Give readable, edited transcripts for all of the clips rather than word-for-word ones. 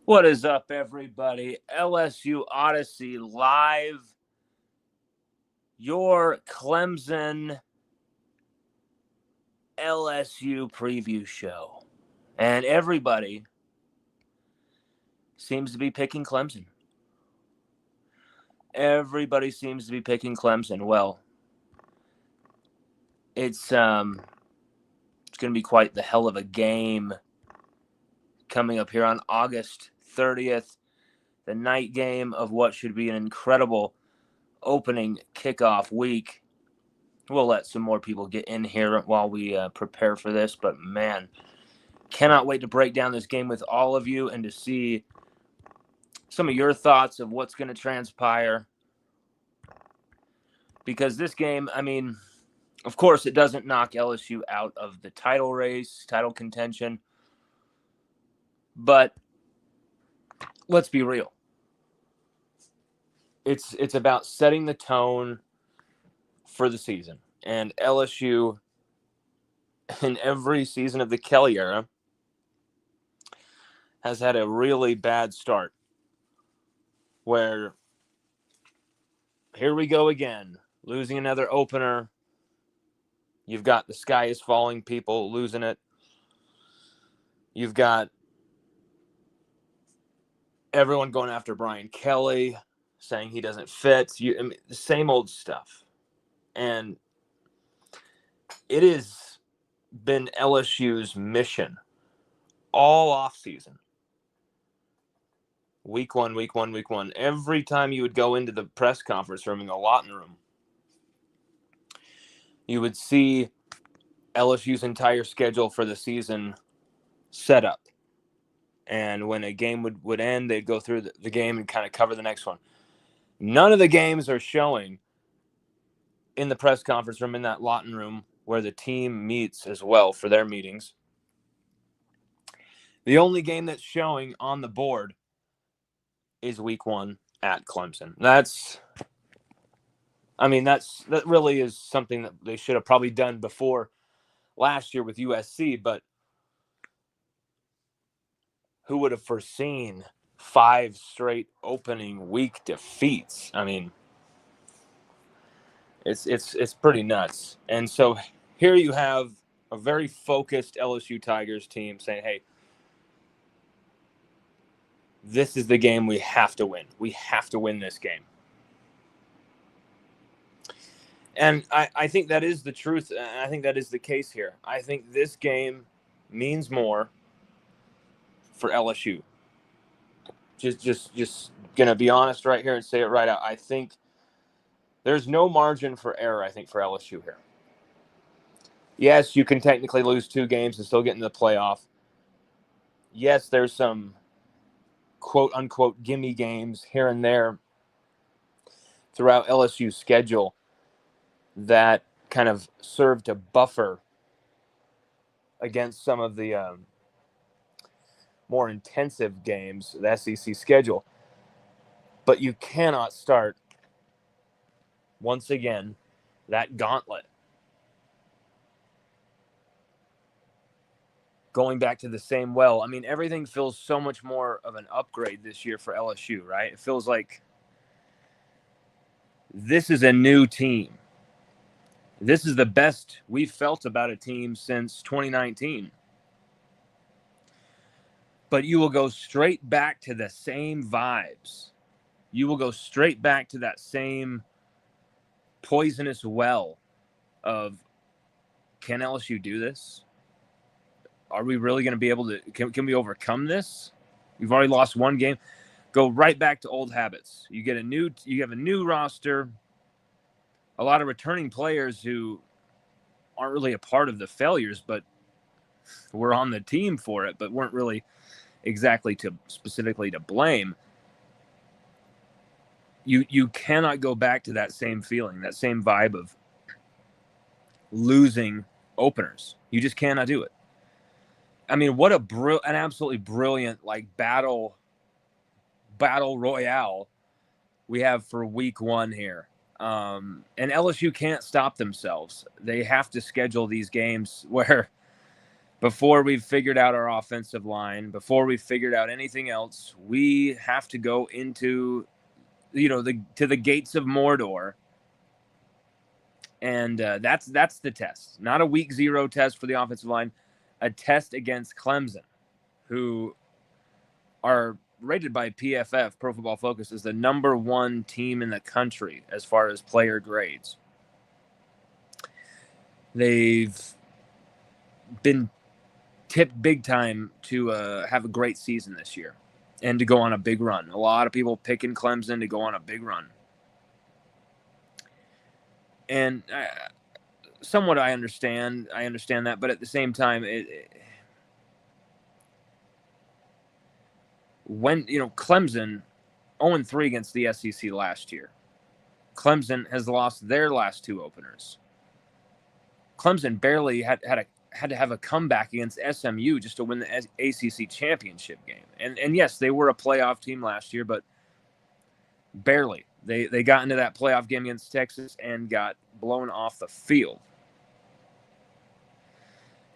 What is up, everybody? LSU Odyssey live, your Clemson LSU preview show. And everybody seems to be picking Clemson. Everybody seems to be picking Clemson. Well, it's going to be quite the hell of a game coming up here on August 30th, the night game of what should be an incredible opening kickoff week. We'll let some more people get in here while we prepare for this, but man, cannot wait to break down this game with all of you and to see some of your thoughts of what's going to transpire. Because this game, I mean, of course, it doesn't knock LSU out of the title race, title contention, but let's be real. It's about setting the tone for the season. And LSU, in every season of the Kelly era, has had a really bad start where here we go again, losing another opener. You've got the sky is falling people losing it. You've got everyone going after Brian Kelly, saying he doesn't fit. I mean, the same old stuff. And it has been LSU's mission all offseason. Week one. Every time you would go into the press conference room in the locker room, you would see LSU's entire schedule for the season set up. And when a game would end, they'd go through the game and kind of cover the next one. None of the games are showing in the press conference room, in that locker room where the team meets as well for their meetings. The only game that's showing on the board is week one at Clemson. That really is something that they should have probably done before last year with USC, but who would have foreseen 5 straight opening week defeats? I mean, it's pretty nuts. And so here you have a very focused LSU Tigers team saying, hey, this is the game we have to win. We have to win this game. And I think that is the truth. I think that is the case here. I think this game means more for LSU. Just going to be honest right here and say it right out. I think there's no margin for error, I think, for LSU here. Yes, you can technically lose 2 games and still get in the playoff. Yes, there's some quote-unquote gimme games here and there throughout LSU's schedule that kind of serve to buffer against some of the more intensive games, the SEC schedule. But you cannot start, once again, that gauntlet going back to the same well. I mean, everything feels so much more of an upgrade this year for LSU, right? It feels like this is a new team. This is the best we've felt about a team since 2019. But you will go straight back to the same vibes. You will go straight back to that same poisonous well of, can LSU do this? Are we really going to be able to, can we overcome this? We've already lost 1 game. Go right back to old habits. You have a new roster, a lot of returning players who aren't really a part of the failures, but were on the team for it, but weren't really exactly specifically to blame. You cannot go back to that same feeling, that same vibe of losing openers. You just cannot do it. I mean, what an absolutely brilliant battle royale we have for week 1 here. And LSU can't stop themselves. They have to schedule these games where before we've figured out our offensive line, before we've figured out anything else, we have to go into, to the gates of Mordor. And that's the test. Not a week 0 test for the offensive line, a test against Clemson, who are rated by PFF, Pro Football Focus, as the #1 team in the country as far as player grades. They've been tipped big time to have a great season this year and to go on a big run. A lot of people picking Clemson to go on a big run. And somewhat I understand that, but at the same time, when, Clemson 0-3 against the SEC last year. Clemson has lost their last 2 openers. Clemson barely had to have a comeback against SMU just to win the ACC championship game. And yes, they were a playoff team last year, but barely. They got into that playoff game against Texas and got blown off the field.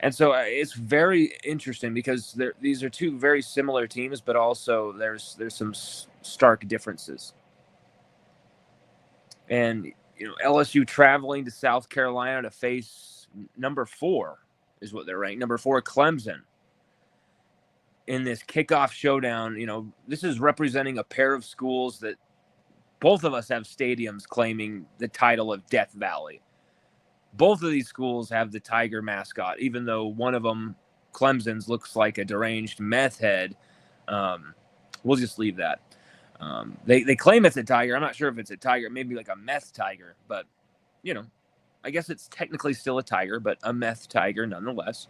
And so it's very interesting because these are 2 very similar teams, but also there's some stark differences. And LSU traveling to South Carolina to face #4 is what they're ranked, #4 Clemson in this kickoff showdown. This is representing a pair of schools that both of us have stadiums claiming the title of Death Valley. Both of these schools have the tiger mascot, even though one of them, Clemson's, looks like a deranged meth head. We'll just leave that. They claim it's a tiger. I'm not sure if it's a tiger, maybe like a meth tiger, but I guess it's technically still a tiger, but a meth tiger nonetheless.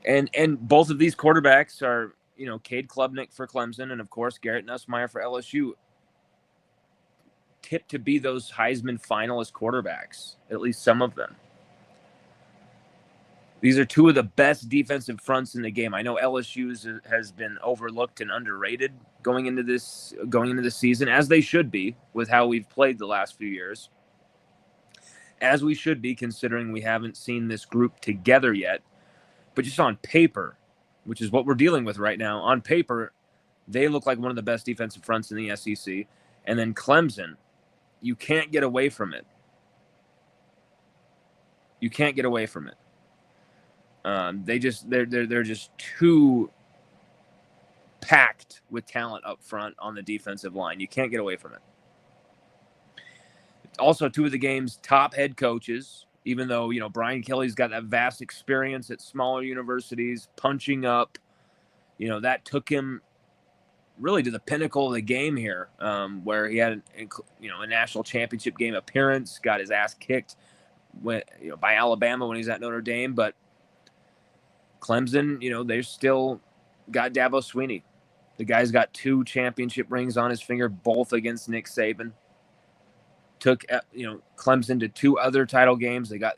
And both of these quarterbacks are, Cade Klubnik for Clemson and of course Garrett Nussmeier for LSU, tipped to be those Heisman finalist quarterbacks, at least some of them. These are 2 of the best defensive fronts in the game. I know LSU has been overlooked and underrated going into this season, as they should be with how we've played the last few years. As we should be, considering we haven't seen this group together yet. But just on paper, which is what we're dealing with right now, on paper, they look like one of the best defensive fronts in the SEC. And then Clemson, you can't get away from it. You can't get away from it. They're just too packed with talent up front on the defensive line. You can't get away from it. Also, 2 of the game's top head coaches, even though, Brian Kelly's got that vast experience at smaller universities, punching up, that took him really to the pinnacle of the game here, where he had a national championship game appearance, got his ass kicked by Alabama when he's at Notre Dame. But Clemson, they've still got Dabo Swinney. The guy's got 2 championship rings on his finger, both against Nick Saban. Took Clemson to 2 other title games. They got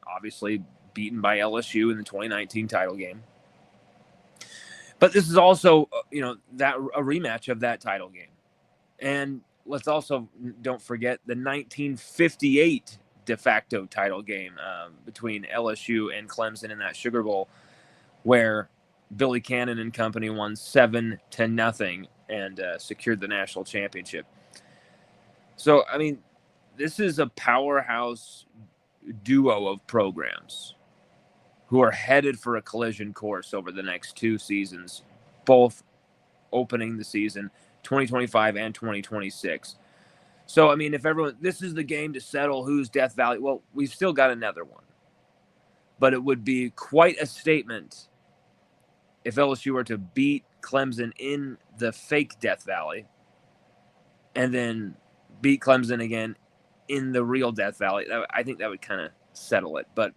obviously beaten by LSU in the 2019 title game. But this is also, that a rematch of that title game. And let's also don't forget the 1958 de facto title game between LSU and Clemson in that Sugar Bowl, where Billy Cannon and company won 7-0 and secured the national championship. So, I mean, this is a powerhouse duo of programs who are headed for a collision course over the next 2 seasons, both opening the season 2025 and 2026. So, I mean, this is the game to settle who's Death Valley. Well, we've still got another one. But it would be quite a statement if LSU were to beat Clemson in the fake Death Valley and then beat Clemson again in the real Death Valley. I think that would kind of settle it. But,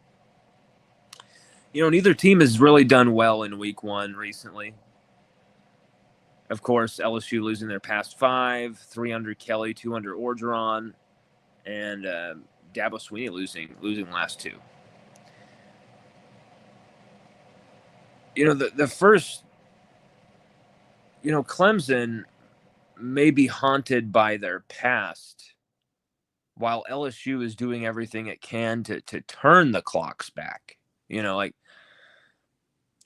neither team has really done well in week 1 recently. Of course, LSU losing their past 5, 3 under Kelly, 2 under Orgeron, and Dabo Swinney losing last 2. The first, Clemson may be haunted by their past, while LSU is doing everything it can to turn the clocks back.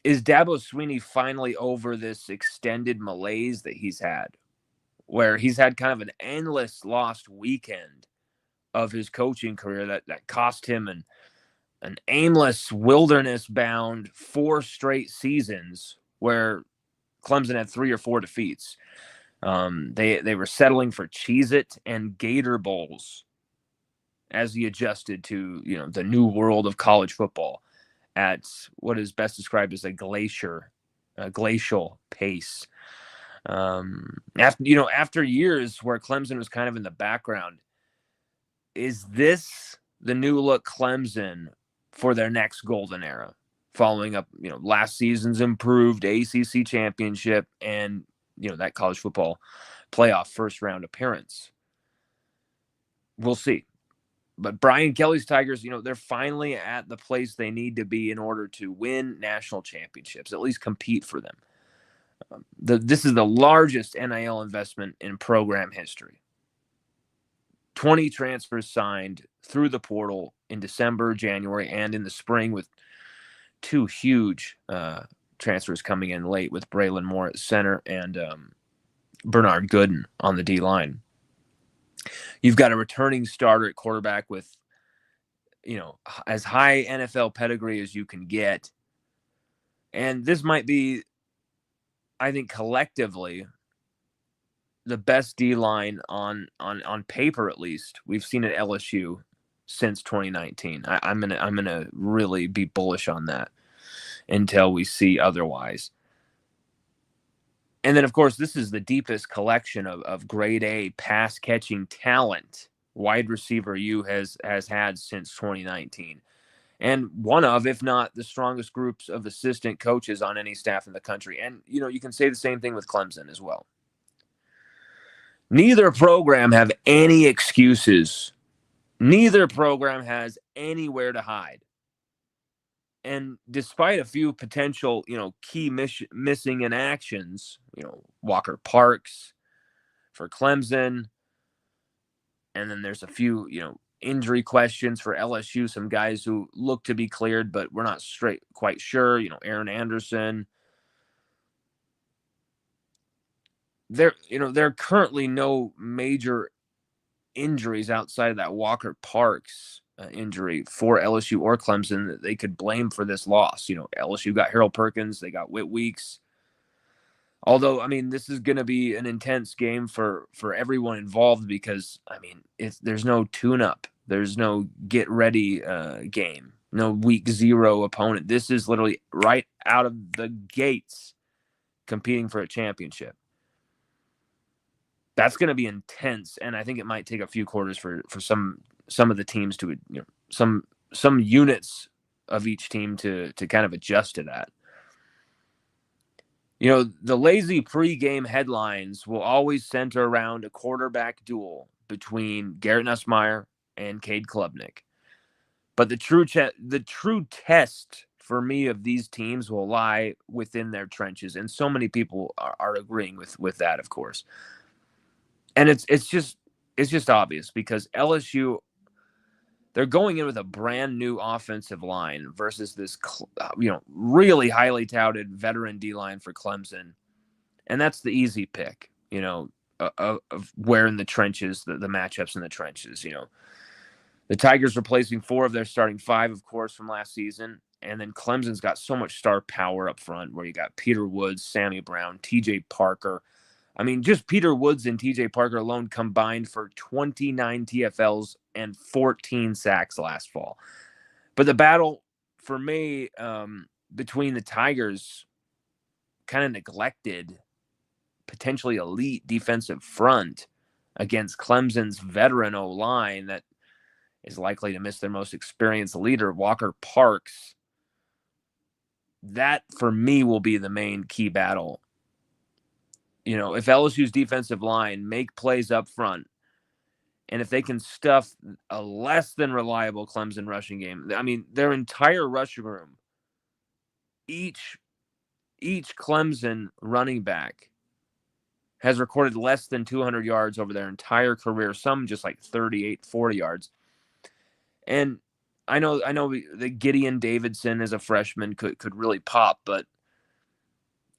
is Dabo Swinney finally over this extended malaise that he's had, where he's had kind of an endless lost weekend of his coaching career that cost him an aimless, wilderness-bound 4 straight seasons where Clemson had 3 or 4 defeats. They were settling for Cheez-It and Gator Bowls as he adjusted to the new world of college football at what is best described as a glacial pace. After years where Clemson was kind of in the background, is this the new look Clemson for their next golden era, following up last season's improved ACC championship and that college football playoff first round appearance? We'll see. But Brian Kelly's Tigers, they're finally at the place they need to be in order to win national championships, at least compete for them. This is the largest NIL investment in program history. 20 transfers signed through the portal in December, January, and in the spring, with 2 huge transfers coming in late with Braylon Moore at center and Bernard Gooden on the D-line. You've got a returning starter at quarterback with, as high NFL pedigree as you can get. And this might be, I think, collectively the best D-line on paper, at least, we've seen at LSU since 2019. I'm gonna really be bullish on that until we see otherwise. And then, of course, this is the deepest collection of grade A pass catching talent wide receiver U has had since 2019. And one of, if not the strongest groups of assistant coaches on any staff in the country. And, you can say the same thing with Clemson as well. Neither program have any excuses. Neither program has anywhere to hide. And despite a few potential, key missing in actions, Walker Parks for Clemson, and then there's a few, injury questions for LSU, some guys who look to be cleared, but we're not quite sure, Aaron Anderson. There are currently no major injuries outside of that Walker Parks injury for LSU or Clemson that they could blame for this loss. LSU got Harold Perkins, they got Whit Weeks. Although, this is going to be an intense game for everyone involved because, there's no tune-up. There's no get-ready game. No week 0 opponent. This is literally right out of the gates competing for a championship. That's going to be intense, and I think it might take a few quarters for some of the teams to, some units of each team to kind of adjust to that. The lazy pregame headlines will always center around a quarterback duel between Garrett Nussmeier and Cade Klubnik. But the true test for me of these teams will lie within their trenches, and so many people are agreeing with that, of course. And it's just obvious because LSU, they're going in with a brand new offensive line versus this, really highly touted veteran D-line for Clemson. And that's the easy pick, of where in the trenches, the matchups in the trenches, The Tigers replacing 4 of their starting 5, of course, from last season. And then Clemson's got so much star power up front where you got Peter Woods, Sammy Brown, TJ Parker. Just Peter Woods and TJ Parker alone combined for 29 TFLs and 14 sacks last fall. But the battle for me between the Tigers' kind of neglected, potentially elite defensive front against Clemson's veteran O-line that is likely to miss their most experienced leader, Walker Parks, that for me will be the main key battle. If LSU's defensive line make plays up front, and if they can stuff a less than reliable Clemson rushing game, their entire rushing room, each Clemson running back has recorded less than 200 yards over their entire career, some just like 38, 40 yards. And I know that Gideon Davidson as a freshman could really pop, but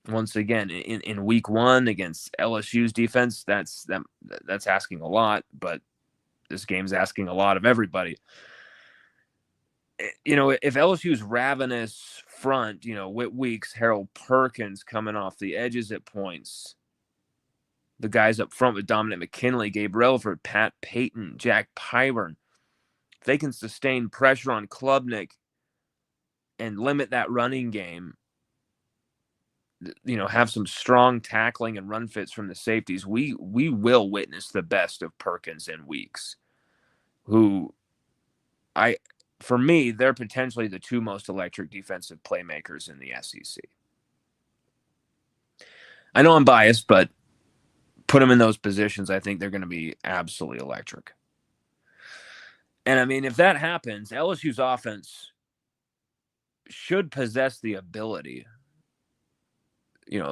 once again, in week 1 against LSU's defense, that's asking a lot, but this game's asking a lot of everybody. If LSU's ravenous front, Whit Weeks, Harold Perkins coming off the edges at points, the guys up front with Dominic McKinley, Gabe Relaford, Pat Payton, Jack Pyburn, if they can sustain pressure on Klubnik and limit that running game, have some strong tackling and run fits from the safeties, we will witness the best of Perkins and Weeks, who for me, they're potentially the 2 most electric defensive playmakers in the SEC. I know I'm biased, but put them in those positions, I think they're going to be absolutely electric. And I mean, if that happens, LSU's offense should possess the ability,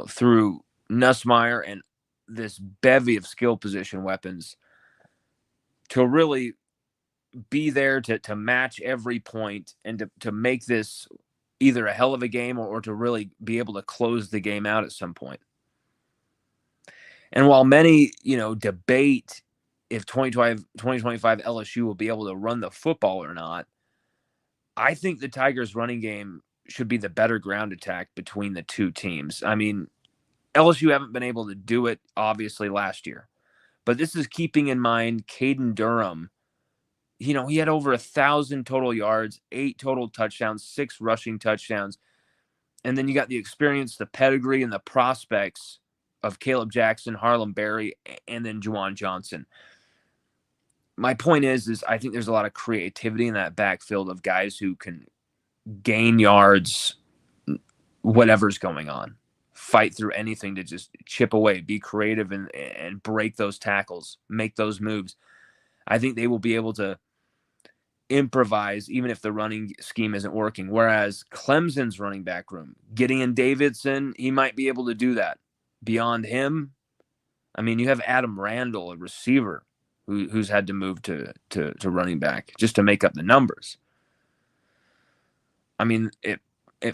through Nussmeier and this bevy of skill position weapons, to really be there to match every point and to make this either a hell of a game or to really be able to close the game out at some point. And while many, debate if 2025 LSU will be able to run the football or not, I think the Tigers' running game should be the better ground attack between the two teams. I mean, LSU haven't been able to do it, obviously, last year. But this is keeping in mind Caden Durham. He had over 1,000 total yards, 8 total touchdowns, 6 rushing touchdowns. And then you got the experience, the pedigree, and the prospects of Caleb Jackson, Harlem Berry, and then Juwan Johnson. My point is I think there's a lot of creativity in that backfield of guys who can gain yards, whatever's going on, fight through anything to just chip away, be creative, and break those tackles, make those moves. I think they will be able to improvise even if the running scheme isn't working. Whereas Clemson's running back room, Gideon Davidson, he might be able to do that. Beyond him, I mean, you have Adam Randall, a receiver, who's had to move to running back just to make up the numbers. I mean, it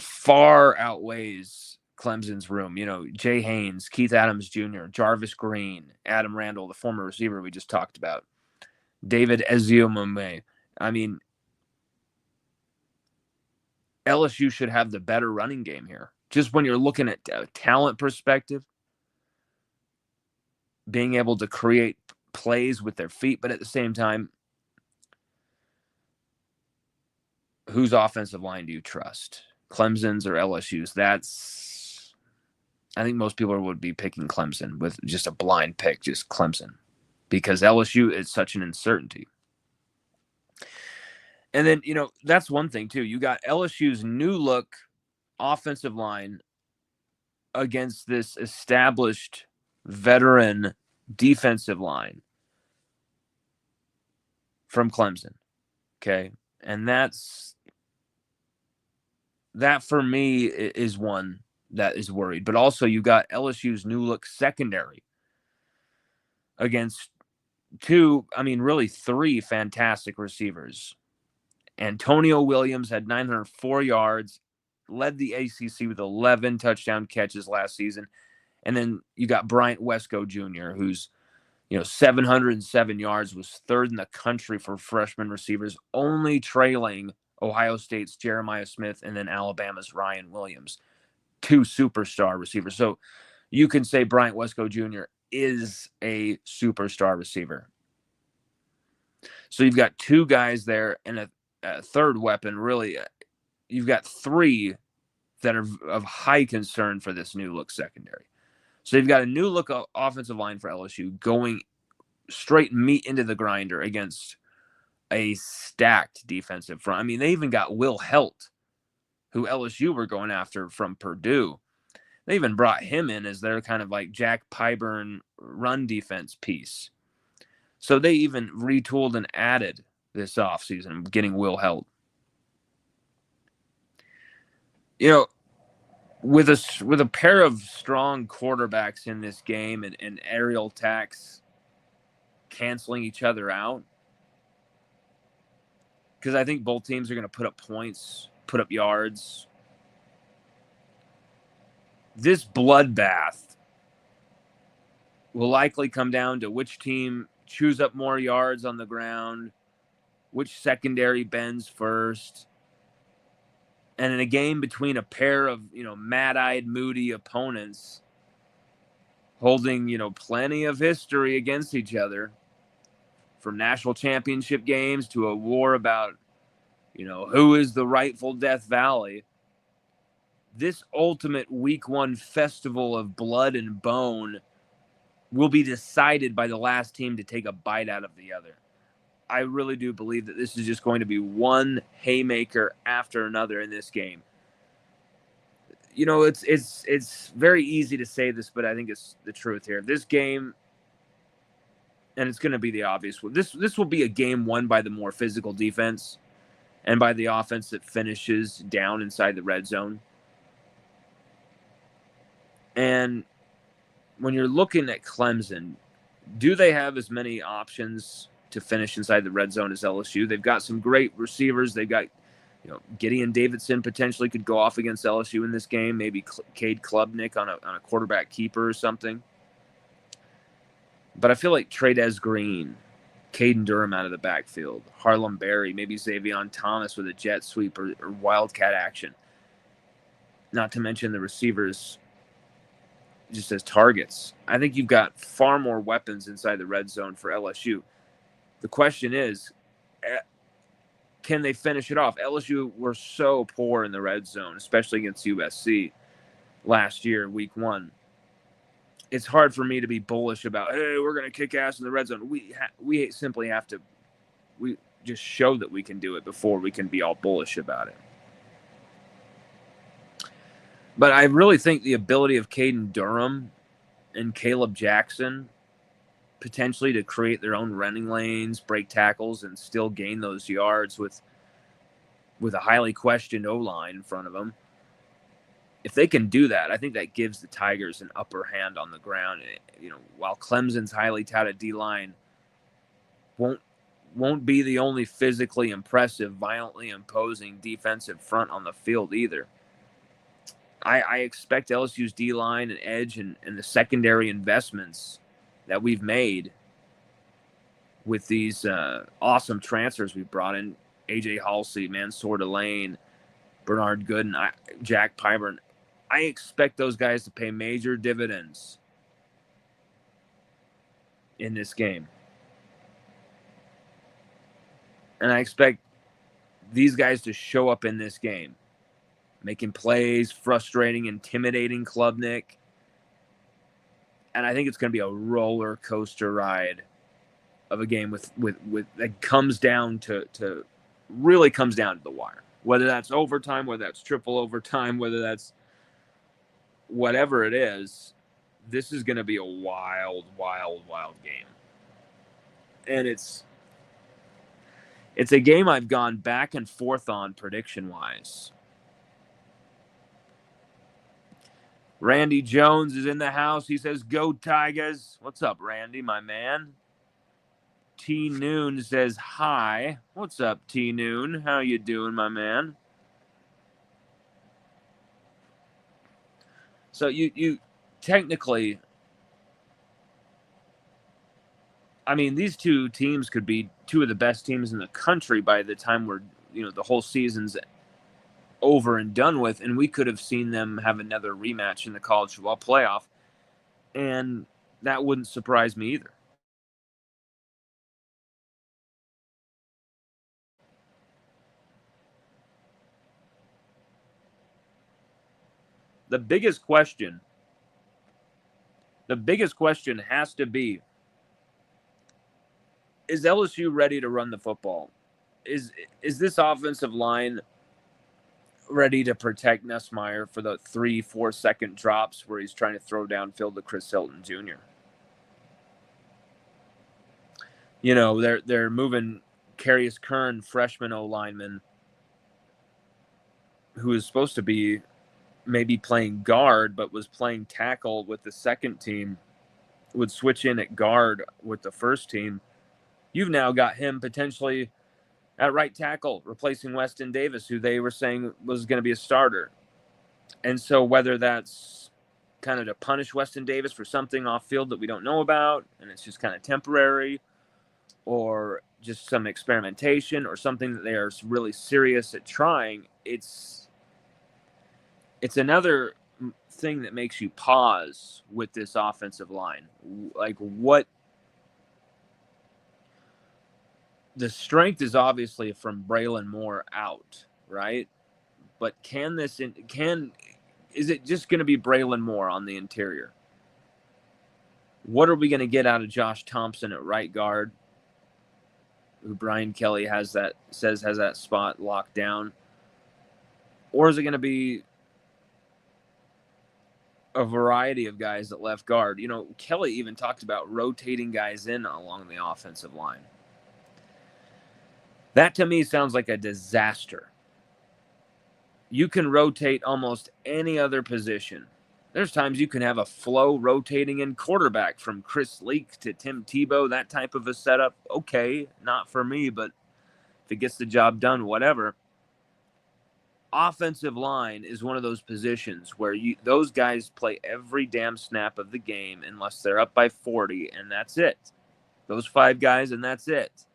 far outweighs Clemson's room. Jay Haynes, Keith Adams Jr., Jarvis Green, Adam Randall, the former receiver we just talked about, David Eziomame. I mean, LSU should have the better running game here. Just when you're looking at a talent perspective, being able to create plays with their feet, but at the same time, whose offensive line do you trust? Clemson's or LSU's? I think most people would be picking Clemson with just a blind pick, just Clemson, because LSU is such an uncertainty. And then, that's one thing too. You got LSU's new look offensive line against this established veteran defensive line from Clemson. Okay. And that for me is one that is worried. But also you got LSU's new look secondary against really 3 fantastic receivers. Antonio Williams had 904 yards, led the ACC with 11 touchdown catches last season. And then you got Bryant Wesco Jr., who's, 707 yards, was 3rd in the country for freshman receivers, only trailing Ohio State's Jeremiah Smith and then Alabama's Ryan Williams, 2 superstar receivers. So you can say Bryant Wesco Jr. is a superstar receiver. So you've got 2 guys there and a third weapon. Really, you've got 3 that are of high concern for this new look secondary. So you've got a new look offensive line for LSU going straight meat into the grinder against a stacked defensive front. I mean, they even got Will Helt, who LSU were going after from Purdue. They even brought him in as their kind of like Jack Pyburn run defense piece. So they even retooled and added this offseason, getting Will Helt. With a pair of strong quarterbacks in this game and aerial attacks canceling each other out, because I think both teams are going to put up points, put up yards. This bloodbath will likely come down to which team chews up more yards on the ground, which secondary bends first. And in a game between a pair of, mad-eyed, moody opponents holding, plenty of history against each other, from national championship games to a war about, who is the rightful Death Valley, this ultimate week one festival of blood and bone will be decided by the last team to take a bite out of the other. I really do believe that this is just going to be one haymaker after another in this game. It's very easy to say this, but I think it's the truth here. This game, and it's going to be the obvious one, this will be a game won by the more physical defense and by the offense that finishes down inside the red zone. And when you're looking at Clemson, do they have as many options to finish inside the red zone as LSU? They've got some great receivers. They've got, Gideon Davidson potentially could go off against LSU in this game. Maybe Cade Klubnik on a quarterback keeper or something. But I feel like Trey'Dez Green, Caden Durham out of the backfield, Harlem Berry, maybe Xavion Thomas with a jet sweep or wildcat action. Not to mention the receivers just as targets. I think you've got far more weapons inside the red zone for LSU. The question is, can they finish it off? LSU were so poor in the red zone, especially against USC last year, week one. It's hard for me to be bullish about, hey, we're going to kick ass in the red zone. We simply have to just show that we can do it before we can be all bullish about it. But I really think the ability of Caden Durham and Caleb Jackson potentially to create their own running lanes, break tackles, and still gain those yards with a highly questioned O-line in front of them. If they can do that, I think that gives the Tigers an upper hand on the ground. While Clemson's highly touted D-line won't be the only physically impressive, violently imposing defensive front on the field either. I expect LSU's D-line and edge and the secondary investments that we've made with these awesome transfers we've brought in, A.J. Halsey, Mansour Delane, Bernard Gooden, Jack Pyburn. I expect those guys to pay major dividends in this game. And I expect these guys to show up in this game, making plays, frustrating, intimidating Klubnik. And I think it's going to be a roller coaster ride of a game with that comes down to really comes down to the wire. Whether that's overtime, whether that's triple overtime, whether that's whatever it is, this is going to be a wild, wild, wild game. And it's a game I've gone back and forth on prediction-wise. Randy Jones is in the house. He says, go Tigers. What's up, Randy, my man? T Noon says, hi. What's up, T Noon? How you doing, my man? So you technically, I mean, these two teams could be two of the best teams in the country by the time we're, the whole season's over and done with, and we could have seen them have another rematch in the college football playoff, and that wouldn't surprise me either. The biggest question has to be, is LSU ready to run the football? Is this offensive line ready to protect Nussmeier for the 3-4 second drops where he's trying to throw downfield to Chris Hilton Jr.? They're moving Carius Kern, freshman O-lineman, who is supposed to be maybe playing guard, but was playing tackle with the second team, would switch in at guard with the first team. You've now got him potentially at right tackle, replacing Weston Davis, who they were saying was going to be a starter. And so whether that's kind of to punish Weston Davis for something off field that we don't know about, and it's just kind of temporary, or just some experimentation, or something that they are really serious at trying, it's another thing that makes you pause with this offensive line. Like, what the strength is obviously from Braylon Moore out, right? But is it just going to be Braylon Moore on the interior? What are we going to get out of Josh Thompson at right guard, who Brian Kelly has that spot locked down? Or is it going to be a variety of guys at left guard? You know, Kelly even talked about rotating guys in along the offensive line. That to me sounds like a disaster. You can rotate almost any other position. There's times you can have a flow rotating in quarterback from Chris Leak to Tim Tebow, that type of a setup. Okay, not for me, but if it gets the job done, whatever. Offensive line is one of those positions where those guys play every damn snap of the game unless they're up by 40, and that's it. Those 5 guys, and that's it.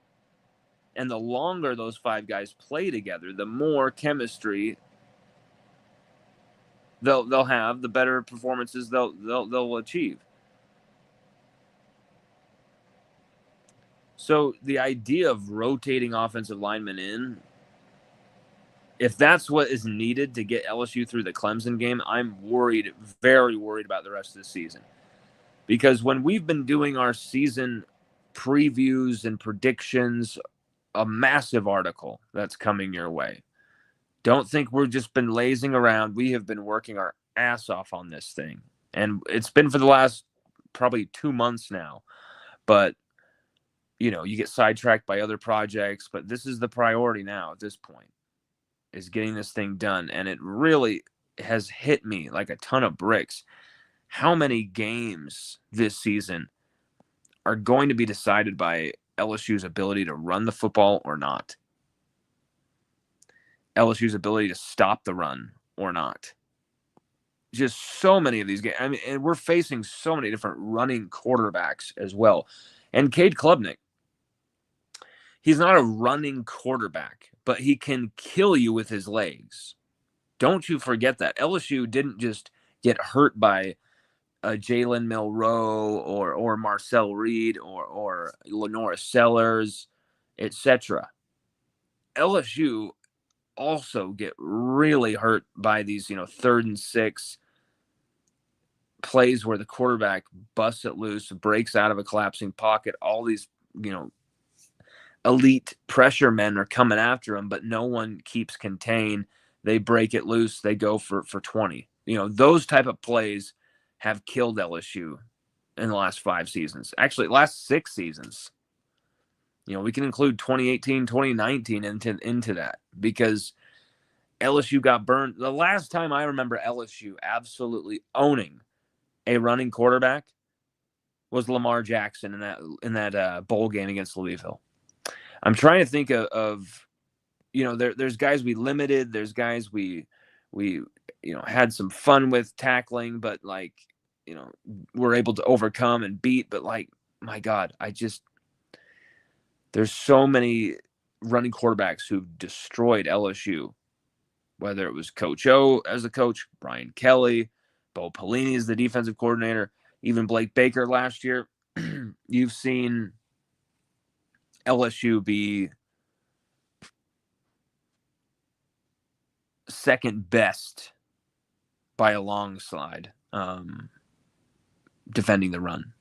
And the longer those 5 guys play together, the more chemistry they'll have, the better performances they'll achieve. So the idea of rotating offensive linemen in, if that's what is needed to get LSU through the Clemson game, I'm worried, very worried about the rest of the season. Because when we've been doing our season previews and predictions, a massive article that's coming your way. Don't think we've just been lazing around. We have been working our ass off on this thing. And it's been for the last probably 2 months now. But, you know, you get sidetracked by other projects. But this is the priority now at this point, is getting this thing done. And it really has hit me like a ton of bricks how many games this season are going to be decided by LSU's ability to run the football or not. LSU's ability to stop the run or not. Just so many of these games. I mean, and we're facing so many different running quarterbacks as well. And Cade Klubnik, he's not a running quarterback, but he can kill you with his legs. Don't you forget that. LSU didn't just get hurt by Jalen Milroe or Marcel Reed or Lenora Sellers, etc. LSU also get really hurt by these, 3rd and 6 plays where the quarterback busts it loose, breaks out of a collapsing pocket. All these, elite pressure men are coming after him, but no one keeps contained. They break it loose. They go for 20. Those type of plays have killed LSU in the last 5 seasons. Actually, last 6 seasons. We can include 2018, 2019 into that, because LSU got burned. The last time I remember LSU absolutely owning a running quarterback was Lamar Jackson in that bowl game against Louisville. I'm trying to think of there's guys we limited, there's guys we had some fun with tackling, but we're able to overcome and beat. But my God, there's so many running quarterbacks who've destroyed LSU, whether it was Coach O as the coach, Brian Kelly, Bo Pelini as the defensive coordinator, even Blake Baker last year. You've seen LSU be second best by a long slide defending the run.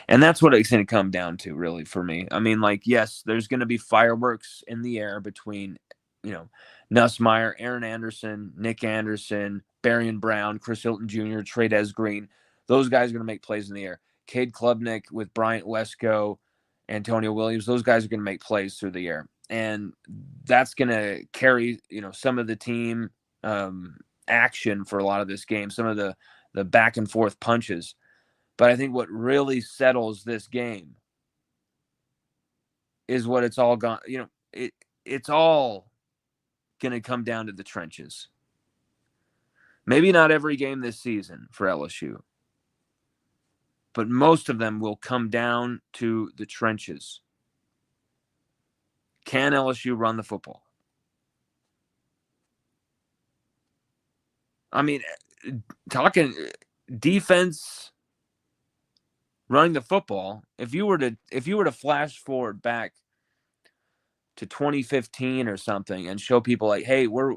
And that's what it's going to come down to, really, for me. I mean, yes, there's going to be fireworks in the air between, Nussmeier, Aaron Anderson, Nick Anderson, Barian Brown, Chris Hilton Jr., Tradez Green. Those guys are going to make plays in the air. Cade Klubnik with Bryant Wesco, Antonio Williams, those guys are going to make plays through the air. And that's going to carry, some of the team action for a lot of this game, some of the back and forth punches. But I think what really settles this game is what it's all gone. it's all going to come down to the trenches. Maybe not every game this season for LSU, but most of them will come down to the trenches. Can LSU run the football? I mean, talking defense, running the football. If you were to flash forward back to 2015 or something and show people like, hey, we're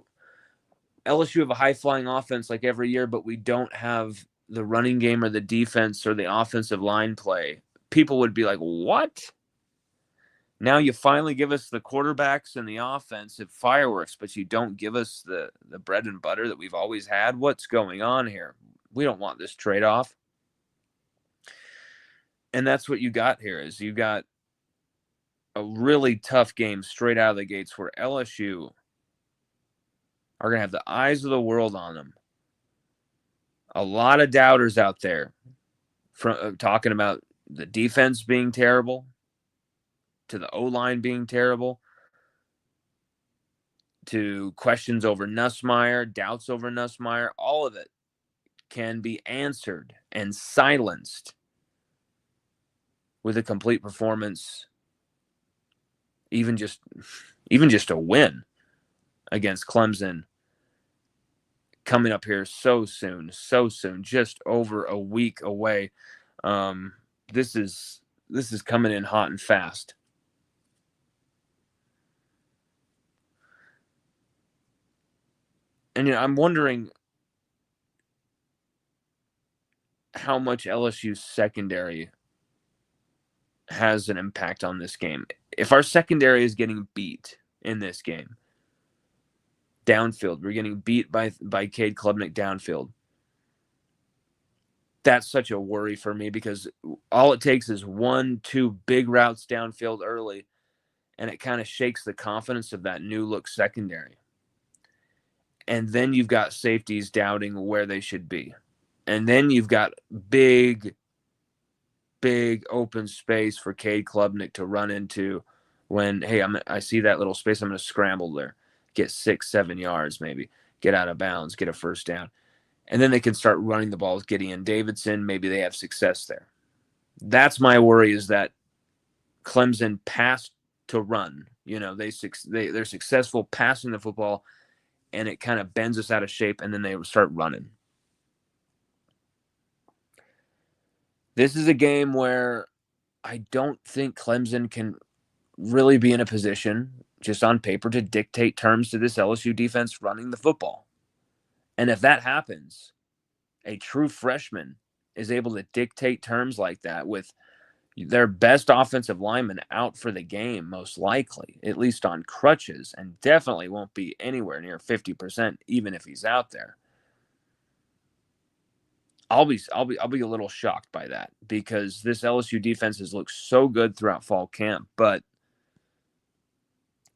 LSU have a high flying offense like every year, but we don't have the running game or the defense or the offensive line play, people would be like, what? Now you finally give us the quarterbacks and the offensive fireworks, but you don't give us the bread and butter that we've always had. What's going on here? We don't want this trade-off. And that's what you got here is you got a really tough game straight out of the gates where LSU are going to have the eyes of the world on them. A lot of doubters out there from talking about the defense being terrible, to the O-line being terrible, to questions over Nussmeier, doubts over Nussmeier. All of it can be answered and silenced with a complete performance, even just a win against Clemson coming up here so soon, just over a week away. This is coming in hot and fast. And I'm wondering how much LSU's secondary has an impact on this game. If our secondary is getting beat in this game, downfield, we're getting beat by Cade Klubnik downfield. That's such a worry for me because all it takes is 1-2 big routes downfield early, and it kind of shakes the confidence of that new look secondary. And then you've got safeties doubting where they should be. And then you've got big open space for Cade Klubnik to run into when, hey, I see that little space, I'm going to scramble there, get 6-7 yards maybe, get out of bounds, get a first down. And then they can start running the ball with Gideon Davidson. Maybe they have success there. That's my worry, is that Clemson pass to run. You know, they're successful passing the football, and it kind of bends us out of shape, and then they start running. This is a game where I don't think Clemson can really be in a position, just on paper, to dictate terms to this LSU defense running the football. And if that happens, a true freshman is able to dictate terms like that with their best offensive lineman out for the game, most likely, at least on crutches, and definitely won't be anywhere near 50%, even if he's out there. I'll be a little shocked by that, because this LSU defense has looked so good throughout fall camp, but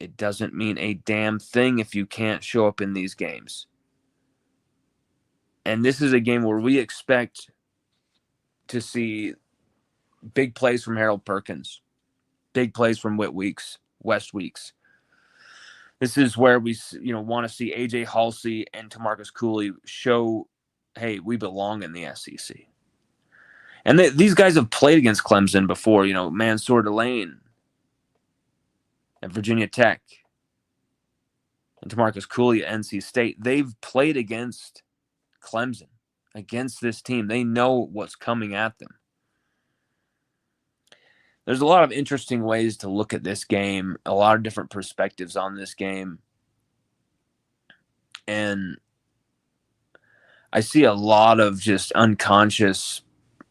it doesn't mean a damn thing if you can't show up in these games. And this is a game where we expect to see big plays from Harold Perkins, big plays from West Weeks. This is where we want to see AJ Halsey and Tamarcus Cooley show, hey, we belong in the SEC. And these guys have played against Clemson before, Mansour Delane at Virginia Tech and Tamarcus Cooley at NC State. They've played against Clemson, against this team. They know what's coming at them. There's a lot of interesting ways to look at this game, a lot of different perspectives on this game. And I see a lot of just unconscious,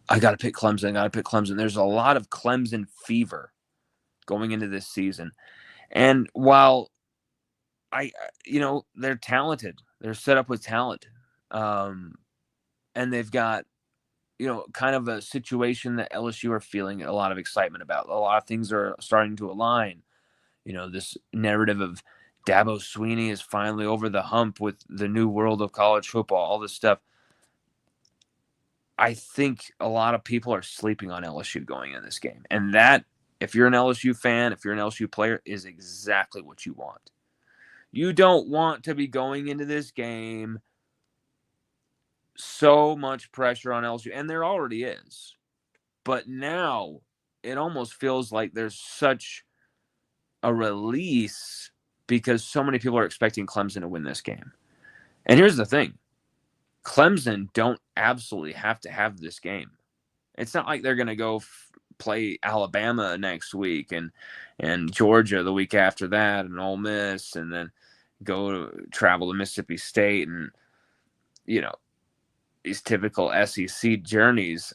I got to pick Clemson. There's a lot of Clemson fever going into this season. And while they're talented, they're set up with talent. And they've got, kind of a situation that LSU are feeling a lot of excitement about. A lot of things are starting to align. This narrative of Dabo Swinney is finally over the hump with the new world of college football, all this stuff. I think a lot of people are sleeping on LSU going in this game. And that if you're an LSU fan, if you're an LSU player, is exactly what you want. You don't want to be going into this game so much pressure on LSU, and there already is. But now it almost feels like there's such a release because so many people are expecting Clemson to win this game. And here's the thing. Clemson don't absolutely have to have this game. It's not like they're going to go play Alabama next week and Georgia the week after that and Ole Miss and then travel to Mississippi State and, these typical SEC journeys.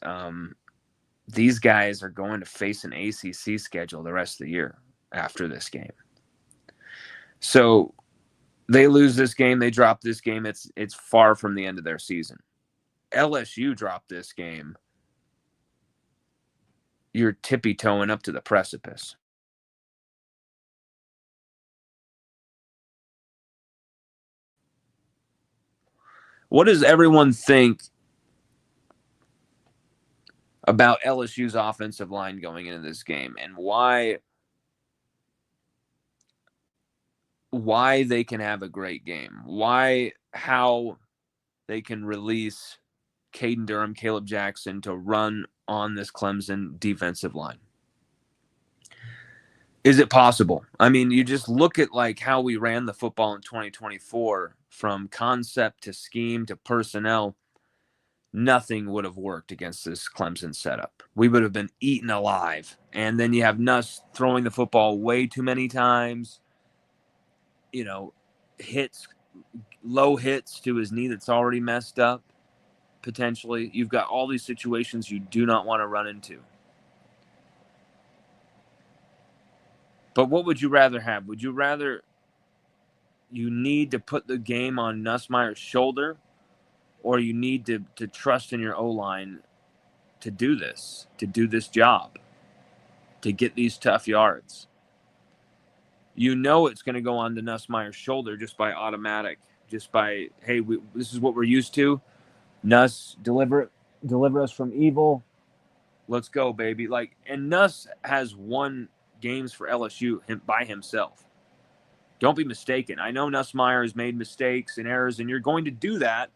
These guys are going to face an ACC schedule the rest of the year after this game. So they lose this game, they drop this game. It's far from the end of their season. LSU dropped this game. You're tippy-toeing up to the precipice. What does everyone think about LSU's offensive line going into this game and why they can have a great game? How they can release Caden Durham, Caleb Jackson to run on this Clemson defensive line? Is it possible? I mean, you just look at how we ran the football in 2024 from concept to scheme to personnel. Nothing would have worked against this Clemson setup. We would have been eaten alive. And then you have Nuss throwing the football way too many times. Low hits to his knee that's already messed up, potentially. You've got all these situations you do not want to run into. But what would you rather have? Would you rather you need to put the game on Nussmeier's shoulder, or you need to trust in your O-line to do this job, to get these tough yards? It's going to go on to Nussmeier's shoulder just by automatic, just by, hey, this is what we're used to. Nuss, deliver us from evil. Let's go, baby. And Nuss has won games for LSU by himself. Don't be mistaken. I know Nussmeier has made mistakes and errors, and you're going to do that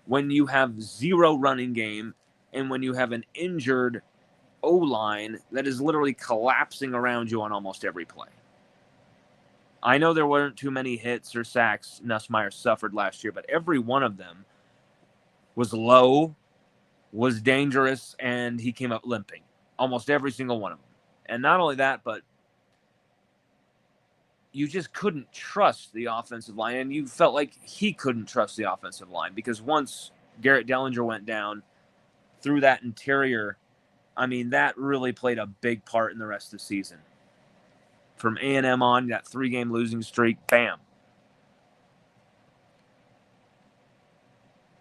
when you have zero running game and when you have an injured O-line that is literally collapsing around you on almost every play. I know there weren't too many hits or sacks Nussmeier suffered last year, but every one of them was low, was dangerous, and he came up limping. Almost every single one of them. And not only that, but you just couldn't trust the offensive line, and you felt like he couldn't trust the offensive line because once Garrett Dellinger went down through that interior, I mean, that really played a big part in the rest of the season. From A&M on, that 3-game losing streak, bam.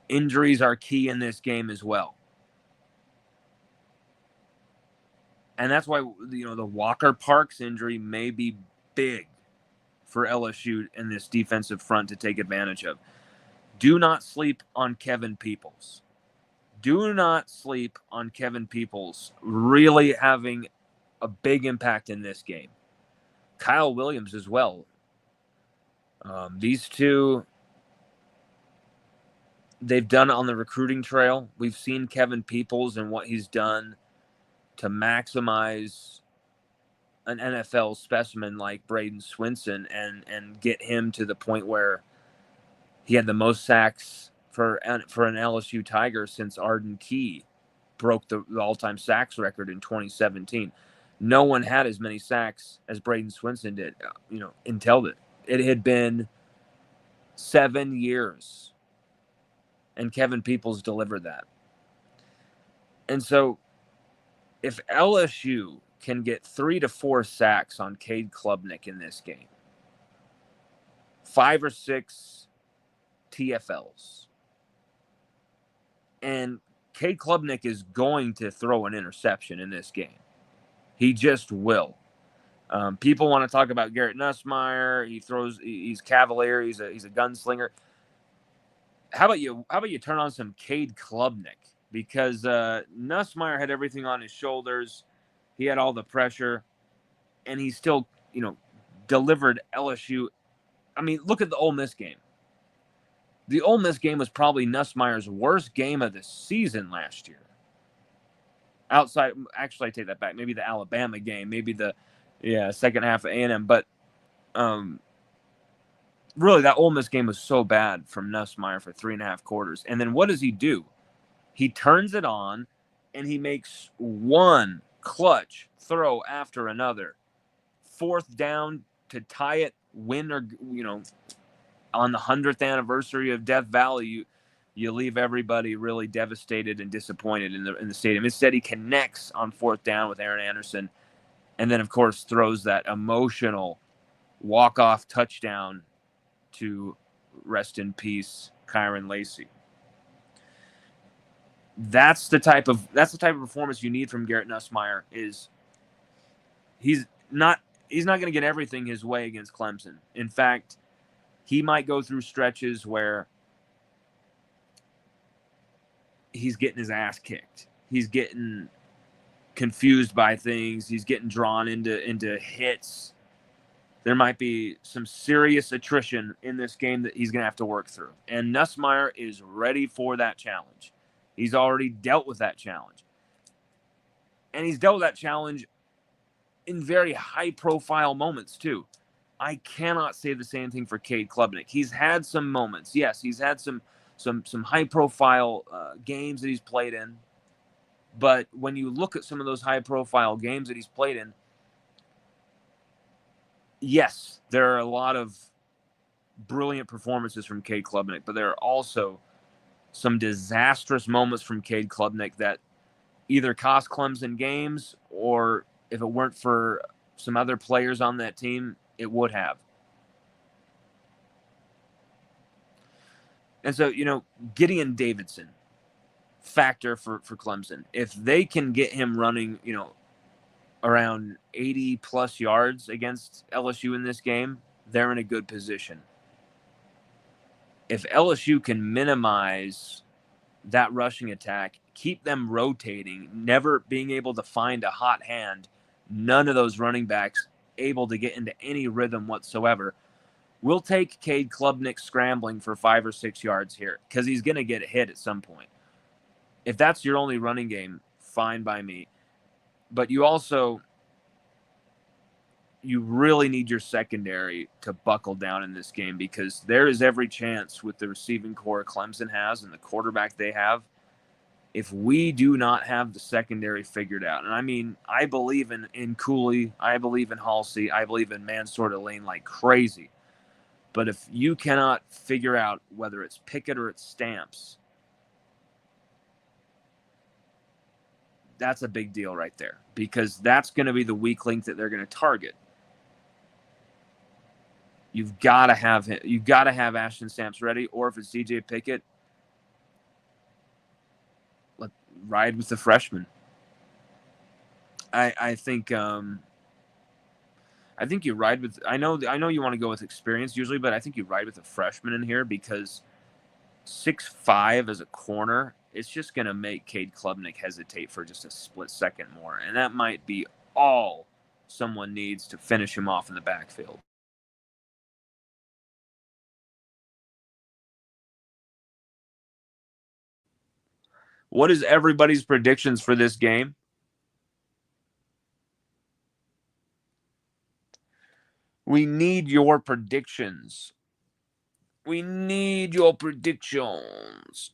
Injuries are key in this game as well. And that's why, the Walker Parks injury may be big for LSU in this defensive front to take advantage of. Do not sleep on Kevin Peoples. Do not sleep on Kevin Peoples really having a big impact in this game. Kyle Williams as well. These two, they've done it on the recruiting trail. We've seen Kevin Peoples and what he's done to maximize an NFL specimen like Braden Swinson and get him to the point where he had the most sacks for an LSU Tiger since Arden Key broke the all-time sacks record in 2017. No one had as many sacks as Braden Swinson did, until it had been 7 years, and Kevin Peoples delivered that. And so if LSU can get 3 to 4 sacks on Cade Klubnik in this game, 5 or 6 TFLs, and Cade Klubnik is going to throw an interception in this game. He just will. People want to talk about Garrett Nussmeier. He's cavalier. He's a gunslinger. How about you turn on some Cade Klubnik? Because Nussmeier had everything on his shoulders. He had all the pressure, and he still, delivered LSU. I mean, look at the Ole Miss game. The Ole Miss game was probably Nussmeier's worst game of the season last year. Actually, I take that back. Maybe the Alabama game, maybe the second half of A&M. But really, that Ole Miss game was so bad from Nussmeier for 3.5 quarters. And then what does he do? He turns it on, and he makes one clutch throw after another. 4th down to tie it, win, or on the 100th anniversary of Death Valley, you leave everybody really devastated and disappointed in the stadium. Instead, he connects on 4th down with Aaron Anderson, and then, of course, throws that emotional walk-off touchdown to, rest in peace, Kyron Lacey. That's the type of performance you need from Garrett Nussmeier. He's not going to get everything his way against Clemson. In fact, he might go through stretches where he's getting his ass kicked. He's getting confused by things. He's getting drawn into hits. There might be some serious attrition in this game that he's going to have to work through. And Nussmeier is ready for that challenge. He's already dealt with that challenge. And he's dealt with that challenge in very high-profile moments, too. I cannot say the same thing for Cade Klubnik. He's had some moments. Yes, he's had some high-profile games that he's played in. But when you look at some of those high-profile games that he's played in, yes, there are a lot of brilliant performances from Cade Klubnik, but there are also some disastrous moments from Cade Klubnik that either cost Clemson games, or if it weren't for some other players on that team, it would have. And so, Gideon Davidson, factor for Clemson. If they can get him running, around 80-plus yards against LSU in this game, they're in a good position. If LSU can minimize that rushing attack, keep them rotating, never being able to find a hot hand, none of those running backs able to get into any rhythm whatsoever, we'll take Cade Klubnik scrambling for 5 or 6 yards here, because he's going to get hit at some point. If that's your only running game, fine by me. But you really need your secondary to buckle down in this game, because there is every chance with the receiving core Clemson has and the quarterback they have, if we do not have the secondary figured out. And I mean, I believe in Cooley, I believe in Halsey, I believe in Mansour Lane like crazy. But if you cannot figure out whether it's Pickett or it's Stamps, that's a big deal right there, because that's going to be the weak link that they're going to target. You've got to have him. You've got to have Ashton Stamps ready, or if it's DJ Pickett, ride with the freshman. I think you ride with. I know you want to go with experience usually, but I think you ride with a freshman in here, because 6'5" as a corner, it's just going to make Cade Klubnik hesitate for just a split second more, and that might be all someone needs to finish him off in the backfield. What is everybody's predictions for this game? We need your predictions. We need your predictions.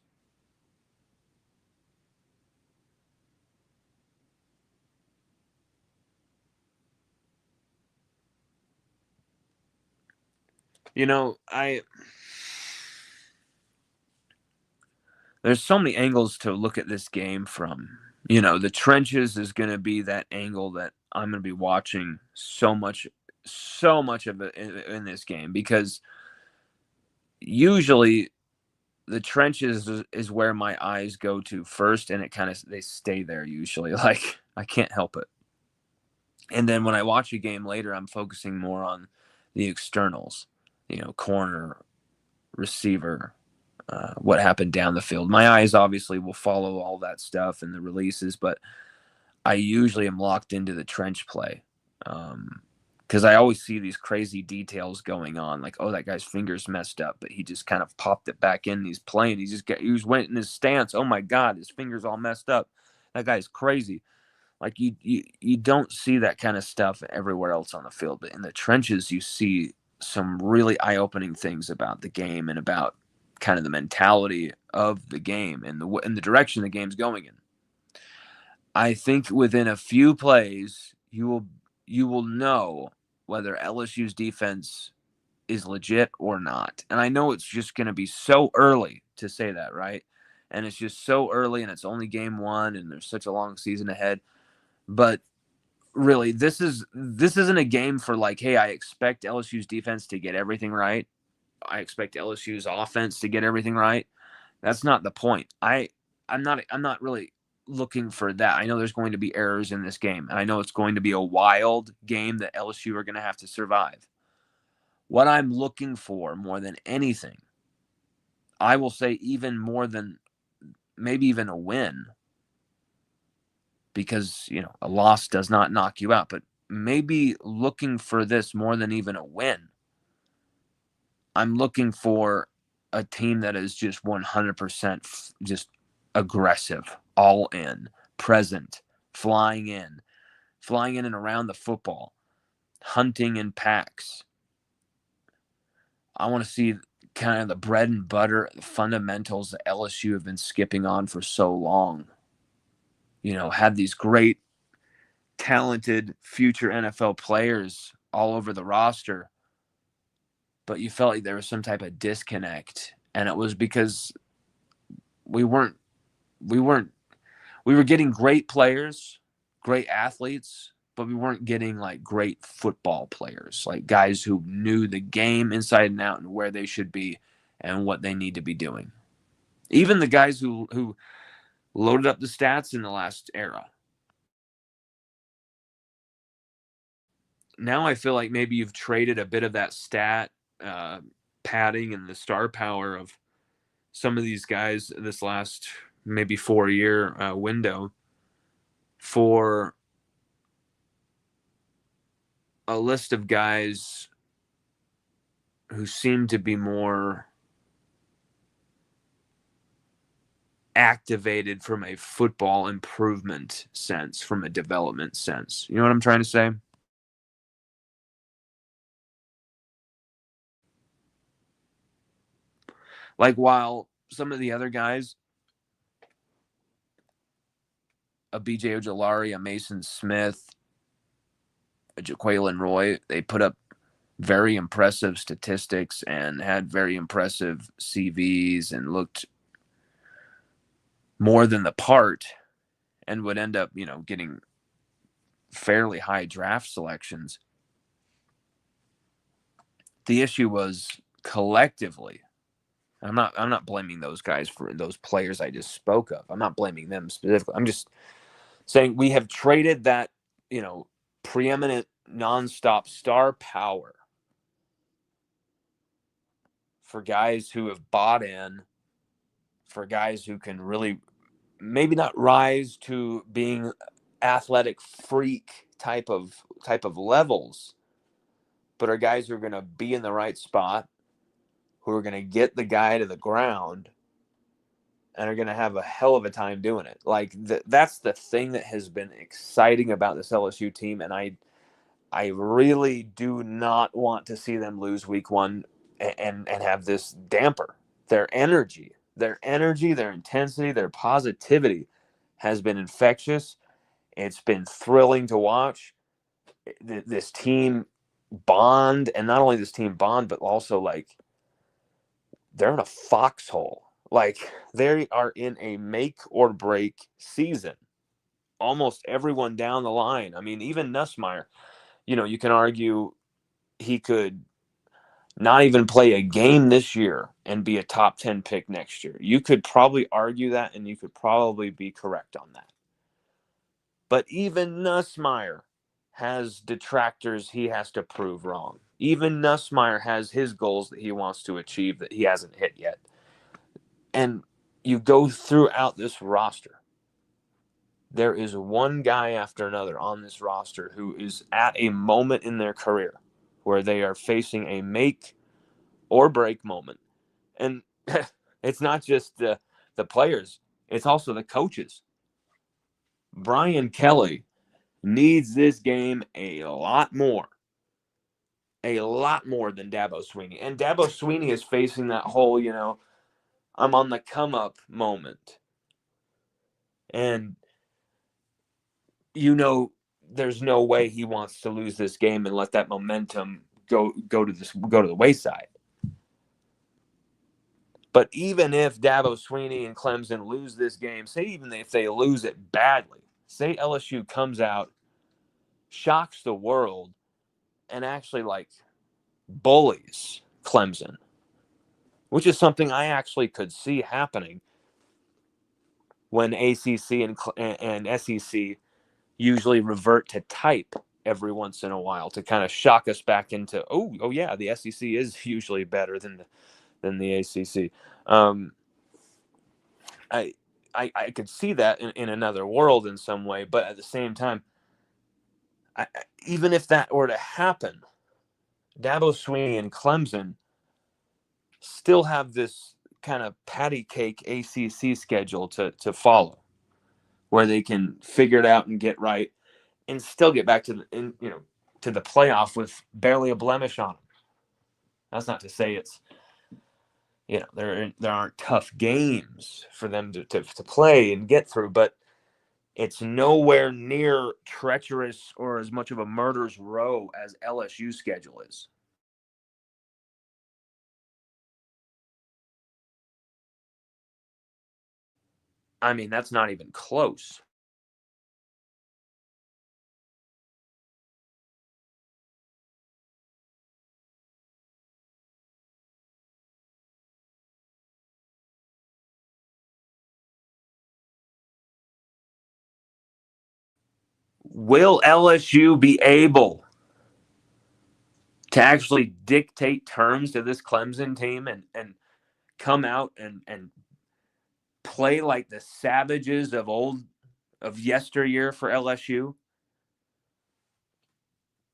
There's so many angles to look at this game from. The trenches is going to be that angle that I'm going to be watching so much of it in this game, because usually the trenches is where my eyes go to first, and they stay there usually. Like, I can't help it. And then when I watch a game later, I'm focusing more on the externals, corner, receiver, what happened down the field. My eyes obviously will follow all that stuff and the releases, but I usually am locked into the trench play. Because I always see these crazy details going on, like, oh, that guy's finger's messed up, but he just kind of popped it back in. He's playing. He just went in his stance. Oh my God, his finger's all messed up. That guy's crazy. Like you don't see that kind of stuff everywhere else on the field, but in the trenches, you see some really eye-opening things about the game and about kind of the mentality of the game and the direction the game's going in. I think within a few plays, you will know whether LSU's defense is legit or not. And I know it's just going to be so early to say that, right? And it's just so early, and it's only game one, and there's such a long season ahead. But really, this isn't a game for like, hey, I expect LSU's defense to get everything right. I expect LSU's offense to get everything right. That's not the point. I'm not really looking for that. I know there's going to be errors in this game, and I know it's going to be a wild game that LSU are going to have to survive. What I'm looking for more than anything, I will say even more than maybe even a win, because, a loss does not knock you out, but maybe looking for this more than even a win. I'm looking for a team that is just 100% just aggressive, all in, present, flying in and around the football, hunting in packs. I want to see kind of the bread and butter, the fundamentals that LSU have been skipping on for so long. Had these great, talented future NFL players all over the roster, but you felt like there was some type of disconnect, and it was because we were getting great players, great athletes, but we weren't getting like great football players, like guys who knew the game inside and out and where they should be and what they need to be doing. Even the guys who loaded up the stats in the last era. Now I feel like maybe you've traded a bit of that stat padding and the star power of some of these guys this last maybe 4-year window for a list of guys who seem to be more activated from a football improvement sense, from a development sense. You know what I'm trying to say? Like, while some of the other guys, a BJ Ojolari, a Mason Smith, a Jaquelin Roy, they put up very impressive statistics and had very impressive CVs and looked more than the part and would end up, getting fairly high draft selections. The issue was collectively, I'm not blaming those guys for those players I just spoke of. I'm not blaming them specifically. I'm just saying we have traded that, preeminent nonstop star power for guys who have bought in, for guys who can really maybe not rise to being athletic freak type of levels, but are guys who are going to be in the right spot, who are going to get the guy to the ground, and are going to have a hell of a time doing it. Like that's the thing that has been exciting about this LSU team, and I really do not want to see them lose week one and have this damper their energy. Their energy, their intensity, their positivity has been infectious. It's been thrilling to watch this team bond, and not only this team bond, but also like they're in a foxhole. Like they are in a make or break season. Almost everyone down the line. I mean, even Nussmeier, you can argue he could not even play a game this year and be a top 10 pick next year. You could probably argue that, and you could probably be correct on that. But even Nussmeier has detractors he has to prove wrong. Even Nussmeier has his goals that he wants to achieve that he hasn't hit yet. And you go throughout this roster. There is one guy after another on this roster who is at a moment in their career where they are facing a make or break moment. And it's not just the players, it's also the coaches. Brian Kelly needs this game a lot more than Dabo Swinney. And Dabo Swinney is facing that whole, I'm on the come up moment. And there's no way he wants to lose this game and let that momentum go to the wayside. But even if Dabo Swinney and Clemson lose this game, say even if they lose it badly, say LSU comes out, shocks the world, and actually bullies Clemson, which is something I actually could see happening when ACC and SEC usually revert to type every once in a while to kind of shock us back into, oh yeah, the SEC is usually better than the ACC. I could see that in another world in some way, but at the same time, even if that were to happen, Dabo Swinney and Clemson still have this kind of patty cake ACC schedule to follow, where they can figure it out and get right, and still get back to the playoff with barely a blemish on them. That's not to say it's there aren't tough games for them to play and get through, but it's nowhere near treacherous or as much of a murder's row as LSU's schedule is. I mean, that's not even close. Will LSU be able to actually dictate terms to this Clemson team and come out and play like the savages of yesteryear for LSU